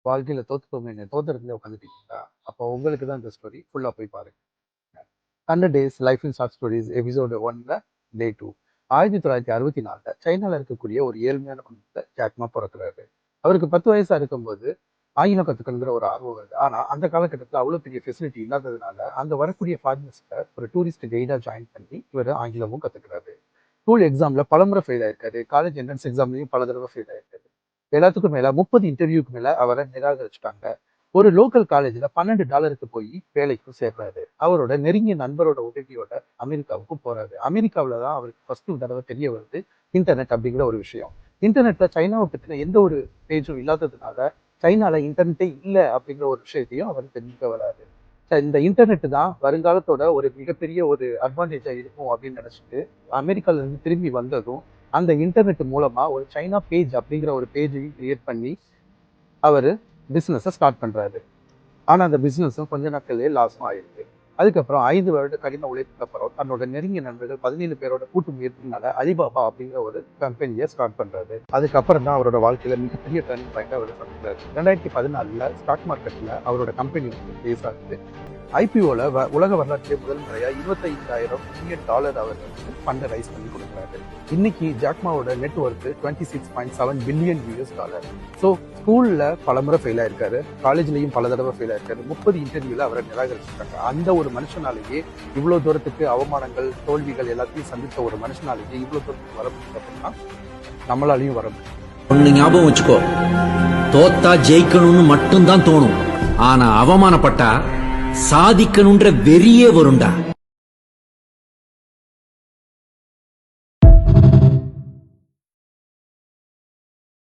வாழ்க்கையில தோத்துட்டோமே தோத்துறதுல உட்காந்துட்டீங்களா? அப்போ உங்களுக்கு தான் இந்த ஸ்டோரி ஃபுல்லா போய் பாருங்க. 100 days life in short stories episode 1ல டே 2. 1964 சைனால இருக்கக்கூடிய ஒரு ஏழ்மையான குடும்பத்துல ஜாக்மா பிறக்கிறாரு. அவருக்கு 10 வயசா இருக்கும்போது ஆங்கிலம் கத்துக்கணுங்கிற ஒரு ஆர்வம் வருது. ஆனா அந்த காலகட்டத்தில் அவ்வளவு பெரிய ஃபெசிலிட்டி இல்லாததுனால அங்க வரக்கூடிய ஃபாரினர்ஸ்ல ஒரு டூரிஸ்ட் கைடா ஜாயின் பண்ணி இவர் ஆங்கிலமும் கத்துக்கிறாரு. ஸ்கூல் எக்ஸாம்ல பலமுறை ஃபெயில் ஆயிருக்காரு. காலேஜ் என்ட்ரன்ஸ் எக்ஸாம்லயும் பல தடவை ஃபெயில் ஆயிருக்காரு. எல்லாத்துக்கும் மேல 30 இன்டர்வியூக்கு மேல அவரை நிராகரிச்சுட்டாங்க. ஒரு லோக்கல் காலேஜ்ல $12 போய் வேலைக்கும் சேர்றாரு. அவரோட நெருங்கிய நண்பரோட உதவியோட அமெரிக்காவுக்கு போறாரு. அமெரிக்காவில தான் அவருக்கு ஃபர்ஸ்ட் தடவை தெரிய வருது இன்டர்நெட் அப்படிங்கிற ஒரு விஷயம். இன்டர்நெட்ல சைனாவை பத்தின எந்த ஒரு பேஜும் இல்லாததுனால சைனால இன்டர்நெட்டே இல்லை அப்படிங்கிற ஒரு விஷயத்தையும் அவர் தெரிஞ்சுக்க வராரு. இந்த இன்டர்நெட் தான் வருங்காலத்தோட ஒரு மிகப்பெரிய ஒரு அட்வான்டேஜா இருக்கும் அப்படின்னு நினைச்சிட்டு அமெரிக்கால இருந்து திரும்பி வந்ததும் அந்த இன்டர்நெட் மூலமா ஒரு சைனா பேஜ் அப்படிங்கிற ஒரு பேஜையும் கிரியேட் பண்ணி அவர் பிஸ்னஸை ஸ்டார்ட் பண்ணுறாரு. ஆனால் அந்த பிஸ்னஸும் கொஞ்ச நாட்கள்லேயே லாஸும் ஆயிடுது. அதுக்கப்புறம் 5 வருட கடின உழைப்புக்கு அப்புறம் தன்னோட நெருங்கிய நண்பர்கள் 17 பேரோட கூட்டு முயற்சினால அலிபாபா அப்படிங்கிற ஒரு கம்பெனியை ஸ்டார்ட் பண்ணுறாரு. அதுக்கப்புறம் தான் அவரோட வாழ்க்கையில் மிகப்பெரிய டர்னிங் பாயிண்ட் அவர் சந்திக்கிறாரு. 2014 ஸ்டாக் மார்க்கெட்டில் அவரோட கம்பெனி வந்து பேஸ் ஆகுது. ஐபிஓல உலக வரலாற்றிலே முதல் முறையா $25,000 மில்லியன் அவர் வந்து ஃபண்டை ரைஸ் பண்ணி கொடுக்குறாரு. இன்னைக்கு ஜாக்மாவோட நெட் ஒர்த் $26.7 பில்லியன். ஸோ ஸ்கூல்ல பலமுறை ஃபெயில் ஆயிருக்காரு, காலேஜ்லயும் பல தடவை ஃபெயில் ஆயிருக்காரு. 30 இன்டர்வியூல அவரை நிராகரிச்சிருக்காங்க. அந்த ஒரு மனுஷனாலேயே இவ்வளவு தூரத்துக்கு அவமானங்கள், தோல்விகள் எல்லாத்தையும் சந்தித்த ஒரு மனுஷனாலேயே இவ்வளவு தூரத்துக்கு வர முடியும் அப்படின்னா நம்மளாலையும் வர முடியும். ஒண்ணு ஞாபகம் வச்சுக்கோ, தோத்தா ஜெயிக்கணும்னு மட்டும்தான் தோணும், ஆனா அவமானப்பட்டா சாதிக்கணும்ன்ற வெறியே வரும்டா.